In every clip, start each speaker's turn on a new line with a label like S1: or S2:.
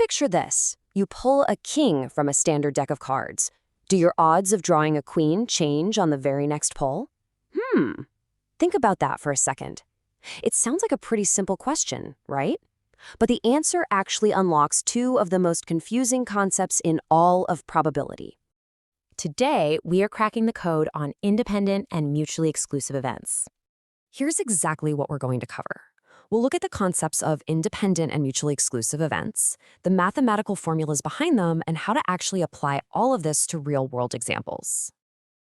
S1: picture this. You pull a king from a standard deck of cards. Do your odds of drawing a queen change on the very next pull? Think about that for a second. It sounds like a pretty simple question, right? But the answer actually unlocks two of the most confusing concepts in all of probability. Today, we are cracking the code on independent and mutually exclusive events. Here's exactly what we're going to cover. We'll look at the concepts of independent and mutually exclusive events, the mathematical formulas behind them, and how to actually apply all of this to real-world examples.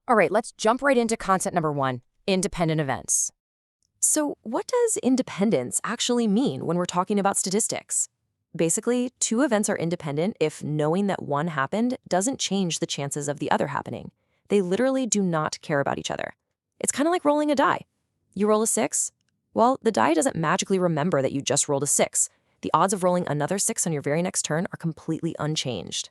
S1: All right, let's jump right into concept number 1, independent events. So what does independence actually mean when we're talking about statistics? Basically, two events are independent if knowing that one happened doesn't change the chances of the other happening. They literally do not care about each other. It's kind of like rolling a die. You roll a 6. Well, the die doesn't magically remember that you just rolled a 6. The odds of rolling another 6 on your very next turn are completely unchanged.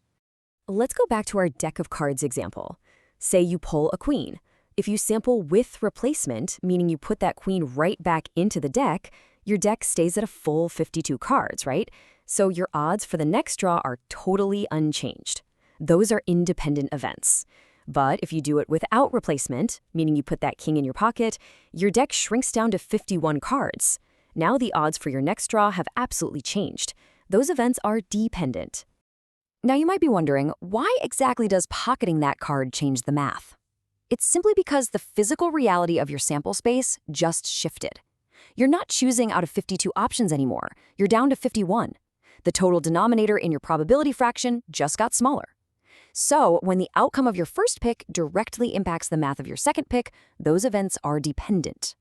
S1: Let's go back to our deck of cards example. Say you pull a queen. If you sample with replacement, meaning you put that queen right back into the deck, your deck stays at a full 52 cards, right? So your odds for the next draw are totally unchanged. Those are independent events. But if you do it without replacement, meaning you put that king in your pocket, your deck shrinks down to 51 cards. Now the odds for your next draw have absolutely changed. Those events are dependent. Now you might be wondering, why exactly does pocketing that card change the math? It's simply because the physical reality of your sample space just shifted. You're not choosing out of 52 options anymore. You're down to 51. The total denominator in your probability fraction just got smaller. So when the outcome of your first pick directly impacts the math of your second pick, those events are dependent.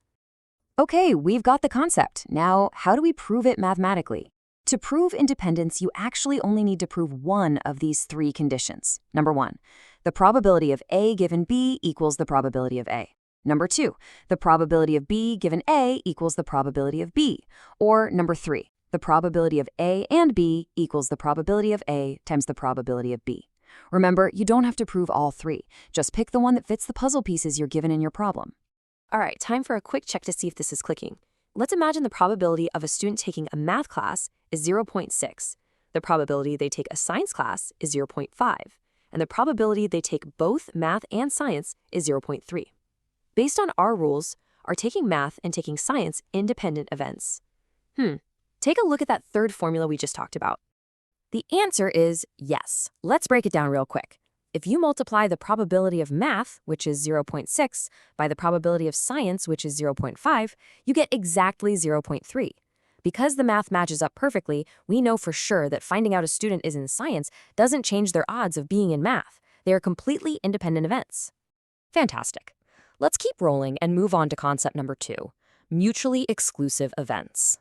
S1: Okay, we've got the concept. Now, how do we prove it mathematically? To prove independence, you actually only need to prove one of these three conditions. Number 1, the probability of A given B equals the probability of A. Number 2, the probability of B given A equals the probability of B. Or number 3, the probability of A and B equals the probability of A times the probability of B. Remember, you don't have to prove all three. Just pick the one that fits the puzzle pieces you're given in your problem. All right, time for a quick check to see if this is clicking. Let's imagine the probability of a student taking a math class is 0.6. The probability they take a science class is 0.5. And the probability they take both math and science is 0.3. Based on our rules, are taking math and taking science independent events? Take a look at that third formula we just talked about. The answer is yes. Let's break it down real quick. If you multiply the probability of math, which is 0.6, by the probability of science, which is 0.5, you get exactly 0.3. Because the math matches up perfectly, we know for sure that finding out a student is in science doesn't change their odds of being in math. They are completely independent events. Fantastic. Let's keep rolling and move on to concept number 2, mutually exclusive events.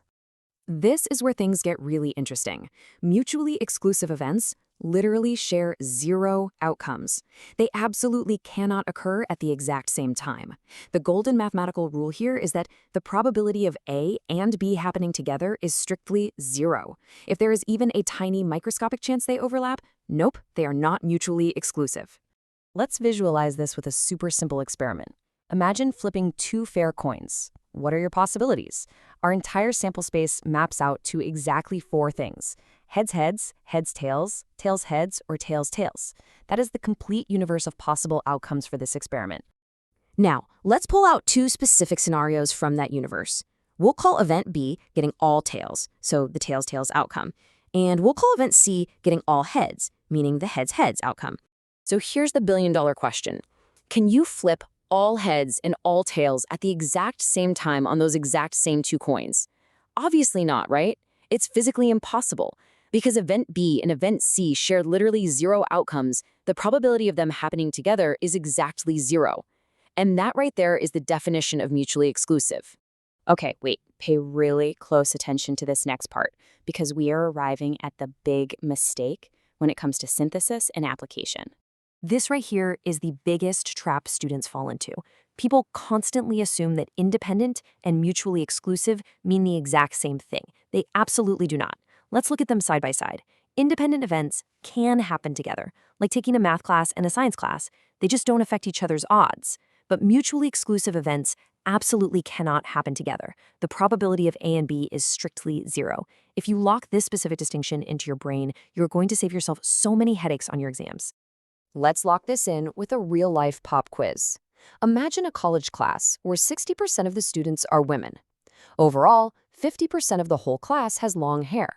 S1: This is where things get really interesting. Mutually exclusive events literally share zero outcomes. They absolutely cannot occur at the exact same time. The golden mathematical rule here is that the probability of A and B happening together is strictly 0. If there is even a tiny microscopic chance they overlap, nope, they are not mutually exclusive. Let's visualize this with a super simple experiment. Imagine flipping 2 fair coins. What are your possibilities? Our entire sample space maps out to exactly 4 things. Heads heads, heads tails, tails heads, or tails tails. That is the complete universe of possible outcomes for this experiment. Now, let's pull out 2 specific scenarios from that universe. We'll call event B getting all tails, so the tails tails outcome. And we'll call event C getting all heads, meaning the heads heads outcome. So here's the billion-dollar question. Can you flip all heads and all tails at the exact same time on those exact same 2 coins? Obviously not, right? It's physically impossible. Because event B and event C share literally 0 outcomes, the probability of them happening together is exactly 0. And that right there is the definition of mutually exclusive. Okay, wait, pay really close attention to this next part, because we are arriving at the big mistake when it comes to synthesis and application. This right here is the biggest trap students fall into. People constantly assume that independent and mutually exclusive mean the exact same thing. They absolutely do not. Let's look at them side by side. Independent events can happen together, like taking a math class and a science class. They just don't affect each other's odds. But mutually exclusive events
S2: absolutely cannot happen together. The probability of A and B is strictly zero. If you lock this specific distinction into your brain, you're going to save yourself so many headaches on your exams.
S1: Let's lock this in with a real-life pop quiz. Imagine a college class where 60% of the students are women. Overall, 50% of the whole class has long hair.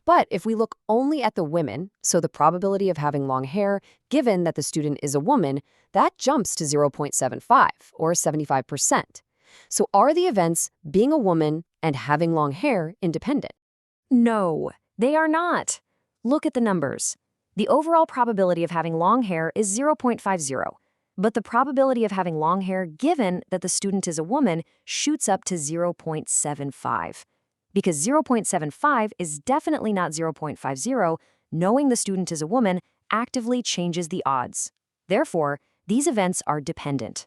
S1: But if we look only at the women, so the probability of having long hair, given that the student is a woman, that jumps to 0.75, or 75%. So are the events being a woman and having long hair independent?
S2: No, they are not. Look at the numbers. The overall probability of having long hair is 0.50, but the probability of having long hair given that the student is a woman shoots up to 0.75. Because 0.75 is definitely not 0.50, knowing the student is a woman actively changes the odds. Therefore, these events are dependent.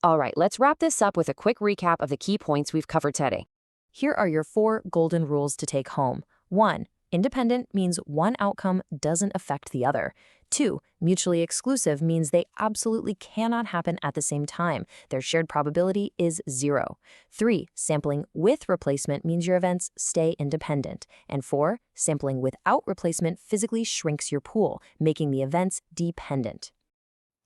S1: All right, let's wrap this up with a quick recap of the key points we've covered today.
S2: Here are your 4 golden rules to take home. 1. Independent means one outcome doesn't affect the other. 2. Mutually exclusive means they absolutely cannot happen at the same time. Their shared probability is 0. 3. Sampling with replacement means your events stay independent. And 4. Sampling without replacement physically shrinks your pool, making the events dependent.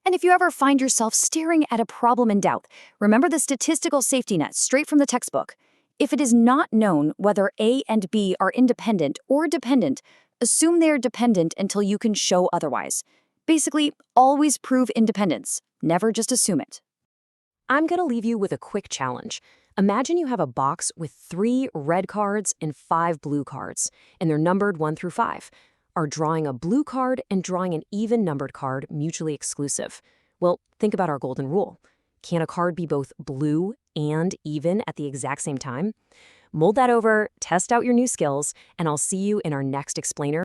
S3: And if you ever find yourself staring at a problem in doubt, remember the statistical safety net straight from the textbook. If it is not known whether A and B are independent or dependent, assume they are dependent until you can show otherwise. Basically, always prove independence. Never just assume it.
S1: I'm going to leave you with a quick challenge. Imagine you have a box with 3 red cards and 5 blue cards, and they're numbered 1 through 5. Are drawing a blue card and drawing an even-numbered card mutually exclusive? Well, think about our golden rule. Can a card be both blue and even at the exact same time? Mold that over, test out your new skills, and I'll see you in our next explainer.